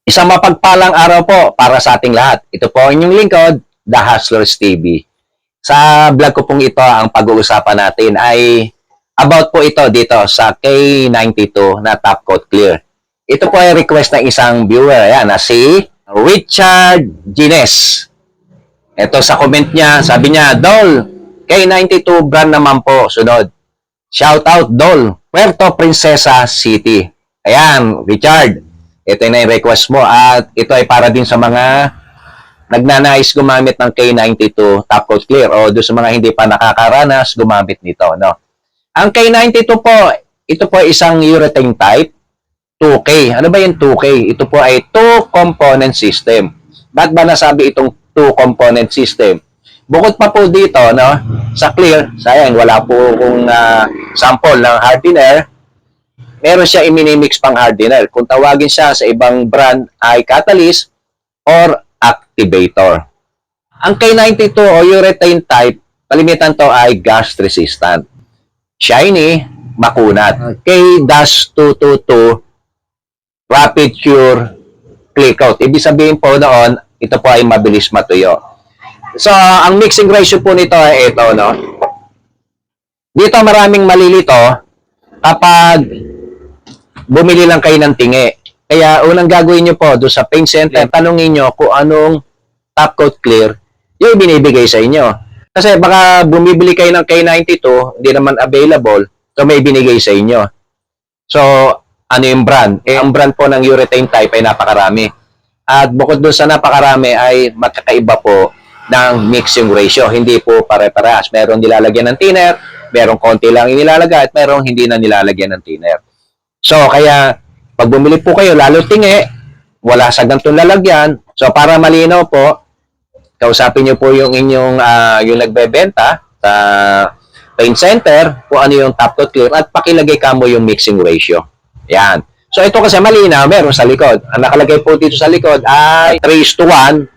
Isang mapagpalang araw po para sa ating lahat. Ito po ang inyong lingkod, The Hustlers TV. Sa vlog ko pong ito, ang pag-uusapan natin ay about po ito dito sa K92 na Top Coat Clear. Ito po ay request ng isang viewer, ayan, na si Richard Gines. Ito sa comment niya, sabi niya, Dol, K92 brand naman po, sunod. Shout out, Dol, Puerto Princesa City. Ayan, Richard. Ito na yung request mo at ito ay para din sa mga nagnanais gumamit ng K92 Top Coat Clear o doon sa mga hindi pa nakakaranas gumamit nito, no? Ang K92 po, ito po ay isang urethane type 2K. Ano ba yung 2K? Ito po ay two-component system. Ba't ba nasabi itong two-component system? Bukod pa po dito, no, sa clear, sayang wala po kung sample ng hardener, meron siya iminimix pang hardener. Kung tawagin siya sa ibang brand ay catalyst or activator. Ang K92 o urethane type, kalimitan to ay gas resistant. Shiny, makunat. K-222 rapid cure click out. Ibig sabihin po noon, ito po ay mabilis matuyo. So, ang mixing ratio po nito ay ito, no? Dito maraming malilito kapag bumili lang kayo ng tingi. Kaya unang gagawin nyo po doon sa paint center, tanungin nyo kung anong top coat clear yung binibigay sa inyo. Kasi baka bumibili kayo ng K92, hindi naman available, so may binigay sa inyo. So, ano yung brand? Ang brand po ng urethane type ay napakarami. At bukod doon sa napakarami ay magkakaiba po ng mixing ratio. Hindi po pare-parehas. Merong nilalagyan ng thinner, merong konti lang inilalagay, at merong hindi na nilalagyan ng thinner. So, kaya, pag bumili po kayo, lalo tingi, wala sa gantong lalagyan. So, para malinaw po, kausapin nyo po yung inyong, yung nagbebenta sa paint center, kung ano yung top coat clear, at pakilagay ka mo yung mixing ratio. Yan. So, ito kasi malinaw, meron sa likod. Ang nakalagay po dito sa likod ay 3:1.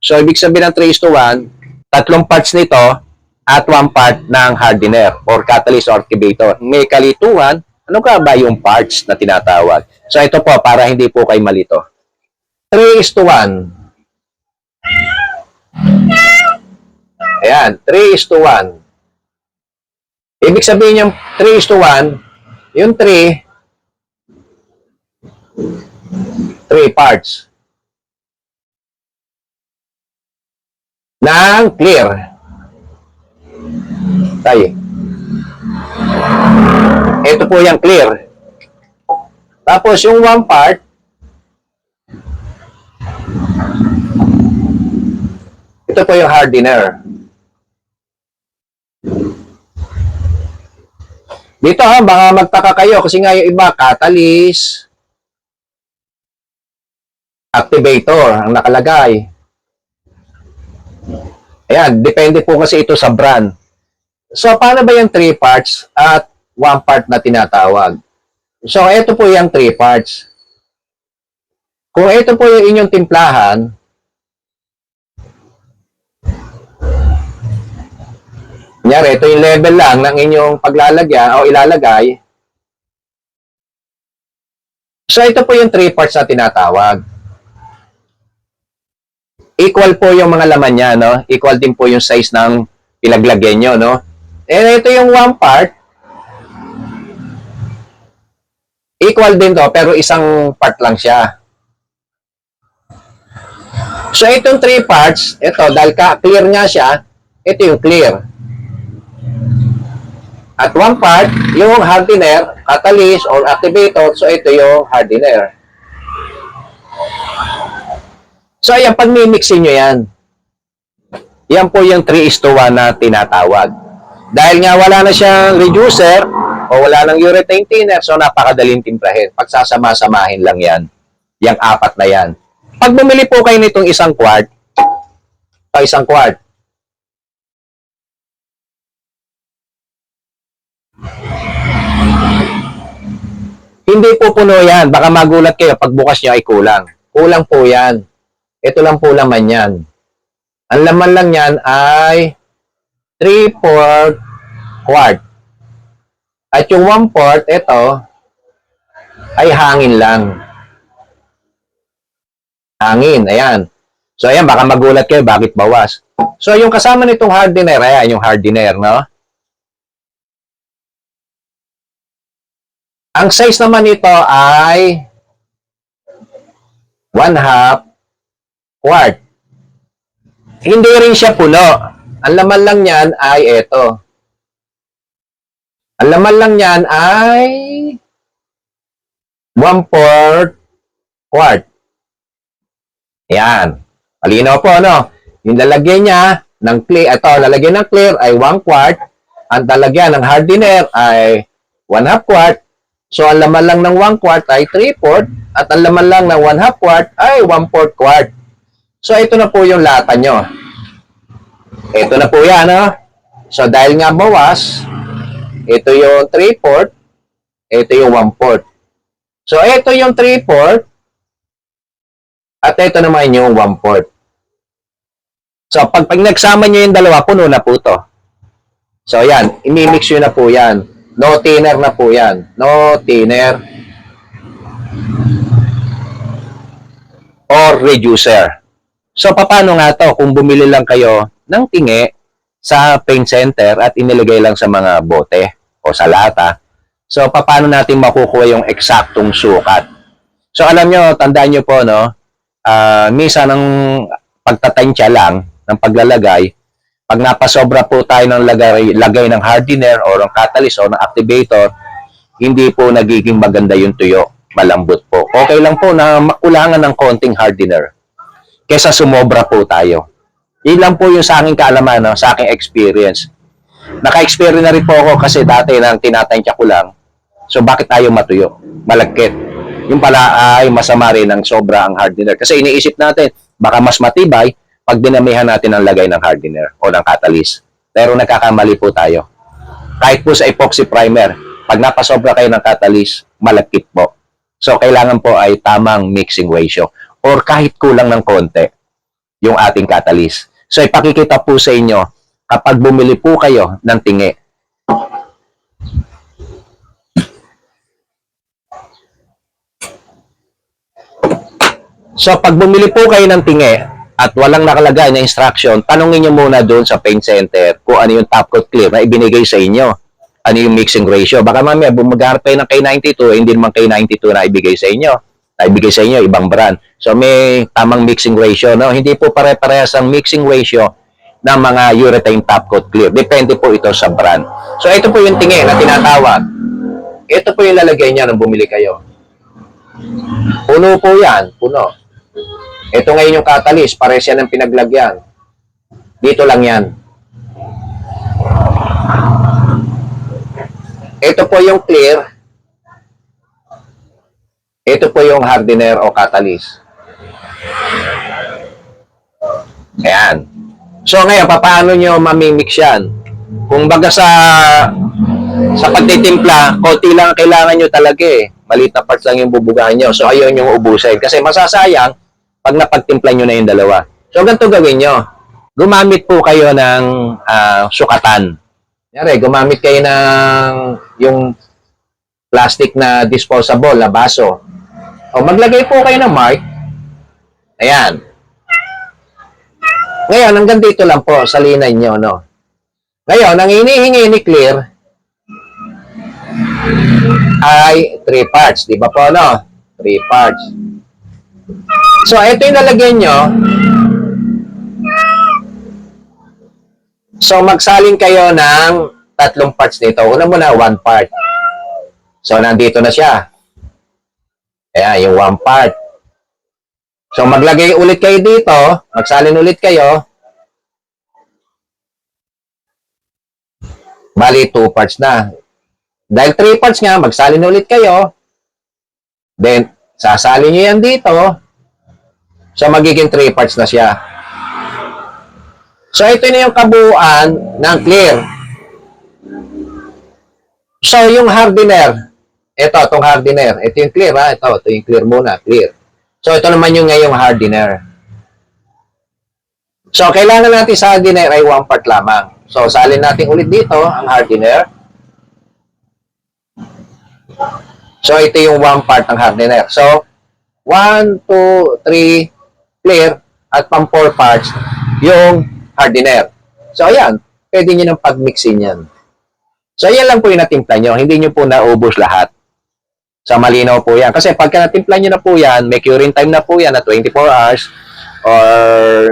So, ibig sabihin ng 3:1, tatlong parts nito at one part ng hardener or catalyst or activator. May kalituhan, ano ka ba yung parts na tinatawag? So, ito po, para hindi po kayo malito. 3:1. Ayan, 3:1. Ibig sabihin yung 3:1, yung 3 parts ng clear. Tayo. Ito po yung clear. Tapos yung one part, ito po yung hardener. Dito baka magtaka kayo kasi nga yung iba, catalyst, activator ang nakalagay. Ayan, depende po kasi ito sa brand. So, paano ba yung 3 parts at 1 part na tinatawag? So, ito po yung 3 parts. Kung ito po yung inyong timplahan, kunyari, ito yung level lang ng inyong paglalagyan o ilalagay. So, ito po yung 3 parts na tinatawag. Equal po yung mga laman niya, no? Equal din po yung size ng pinaglagyan nyo, no? And ito yung 1 part. Equal din to, pero isang part lang siya. So, itong 3 parts, ito, dahil clear nga siya, ito yung clear. At 1 part, yung hardener, catalyst, or activator, so ito yung hardener. So, ayan, pag mimixin nyo yan, yan po yung 3:1 na tinatawag. Dahil nga wala na siyang reducer, o wala nang urethane thinner, so napakadaling timplahin. Pagsasama-samahin lang yan. Yang 4 na yan. Pag bumili po kayo nitong isang quart, hindi po puno yan. Baka magulat kayo pag bukas nyo ay kulang. Kulang po yan. Ito lang po laman yan. Ang laman lang yan ay 3/4 quart. At yung 1/4, ito, ay hangin lang. Hangin, ayan. So, ayan, baka magulat kayo, bakit bawas? So, yung kasama nitong hardener, ayan, yung hardener, no? Ang size naman nito ay 1/2 quart. Hindi rin siya puno. Ang laman lang niyan ay ito. Ang laman lang niyan ay 1/4 quart. Ayan. Malinaw po, no? Yung lalagyan niya ng clear, ito, lalagyan ng clear ay 1 quart. Ang lalagyan ng hardener ay 1/2 quart. So, ang laman lang ng 1 quart ay 3/4 at ang laman lang ng 1/2 quart ay 1/4 quart. So, ito na po yung lata nyo. Ito na po yan, no? So, dahil nga bawas, ito yung 3/4, ito yung 1/4. So, ito yung 3/4 at ito naman yung 1/4. So, pag nagsama nyo yung dalawa, puno na po to. So, yan. Imimix nyo na po yan. No thinner na po yan. No thinner or reducer. So, paano nga to kung bumili lang kayo ng tingi sa paint center at inilagay lang sa mga bote o sa lata? So, paano natin makukuha yung eksaktong sukat? So, alam nyo, tandaan nyo po, no? Minsan ng pagtatansya lang ng paglalagay, pag napasobra po tayo ng lagay ng hardener o ng catalyst o ng activator, hindi po nagiging maganda yung tuyo. Malambot po. Okay lang po na makulangan ng konting hardener kesa sumobra po tayo. Yun lang po yung sa aking kaalaman, no? Sa aking experience. Naka-experience na rin po ako kasi dati nang tinatansya ko lang. So, bakit tayo matuyo? Malagkit. Yung pala ay masama rin ng sobra ang hardener. Kasi iniisip natin, baka mas matibay pag dinamihan natin ang lagay ng hardener o ng catalyst. Pero nagkakamali po tayo. Kahit po sa epoxy primer, pag napasobra kayo ng catalyst, malagkit po. So, kailangan po ay tamang mixing ratio or kahit kulang ng konti yung ating catalyst. So, ipakikita po sa inyo kapag bumili po kayo ng tingi. So, pag bumili po kayo ng tingi at walang nakalagay na instruction, tanongin nyo muna doon sa paint center kung ano yung top coat clear na ibinigay sa inyo. Ano yung mixing ratio. Baka mamaya, bumagharap kayo ng K92, hindi naman K92 na ibigay sa inyo. Na ibigay sa inyo, ibang brand. So, may tamang mixing ratio. No? Hindi po pare-parehas ang mixing ratio ng mga urethane top coat clear. Depende po ito sa brand. So, ito po yung tingi na tinatawag. Ito po yung lalagay niya nung bumili kayo. Puno po yan. Puno. Ito ngayon yung catalyst, pares yan ng pinaglagyan. Dito lang yan. Ito po yung clear. Ito po yung hardener o catalyst. Ayan. So ngayon, paano nyo mamimix yan? Kung baga sa pagtitimpla, konti lang kailangan nyo talaga eh. Maliit na parts lang yung bubugahan nyo. So ayun yung ubusin. Kasi masasayang pag napagtimpla nyo na yung dalawa. So, ganito gawin nyo. Gumamit po kayo ng sukatan. Yari, gumamit kayo ng yung plastic na disposable na baso. O, maglagay po kayo ng mark. Ayan. Ngayon, hanggang dito lang po sa linay nyo, no? Ngayon, ang hinihingi ni Clear ay 3 parts. Di ba po, no? 3 parts. So, ito yung nalagyan nyo. So, magsalin kayo ng 3 parts nito. Una muna, 1 part. So, nandito na siya. Ayan, yung 1 part. So, maglagay ulit kayo dito. Magsalin ulit kayo. Bali, 2 parts na. Dahil 3 parts nga, magsalin ulit kayo. Then, sasalin nyo yan dito. So, magiging 3 parts na siya. So, ito na yung kabuuan ng clear. So, yung hardener. Itong hardener. Ito yung clear, ha? Ito yung clear muna. Clear. So, ito naman yung ngayong hardener. So, kailangan natin sa hardener ay 1 part lamang. So, salin natin ulit dito ang hardener. So, ito yung 1 part ng hardener. So, 1, 2, 3, clear, at pang 4 parts, yung hardener. So, ayan, pwede nyo nang pag-mixin yan. So, ayan lang po yung natimpla nyo. Hindi nyo po naubos lahat. So, malinaw po yan. Kasi pagka natimpla nyo na po yan, may curing time na po yan na 24 hours or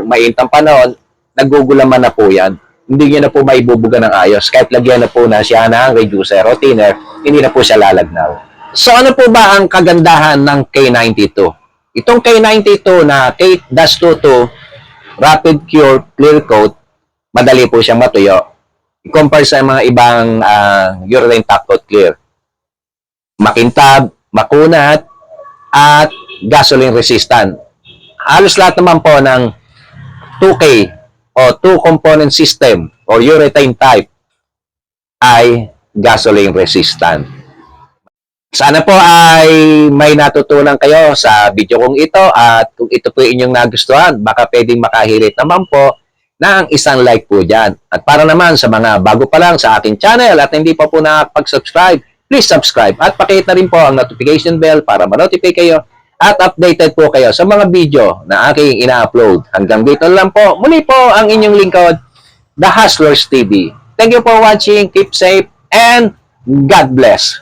mainitang panahon, nagugulaman na po yan. Hindi nyo na po maibubuga ng ayos. Kahit lagyan na po na siya ng reducer o thinner, hindi na po siya lalagnaw. So, ano po ba ang kagandahan ng K92? Itong K92 na K-22 Rapid Cure Clear Coat, madali po siyang matuyo. I-compare sa mga ibang urethane top coat clear. Makintab, makunat, at gasoline resistant. Halos lahat naman po ng 2K o 2-component system o urethane type ay gasoline resistant. Sana po ay may natutunan kayo sa video kong ito at kung ito po inyong nagustuhan, baka pwedeng makahirit naman po ng isang like po dyan. At para naman sa mga bago pa lang sa aking channel at hindi pa po nakapag-subscribe, please subscribe at pakihit na rin po ang notification bell para ma-notify kayo at updated po kayo sa mga video na aking ina-upload. Hanggang dito lang po. Muli po ang inyong lingkod, The Hustlers TV. Thank you for watching. Keep safe and God bless.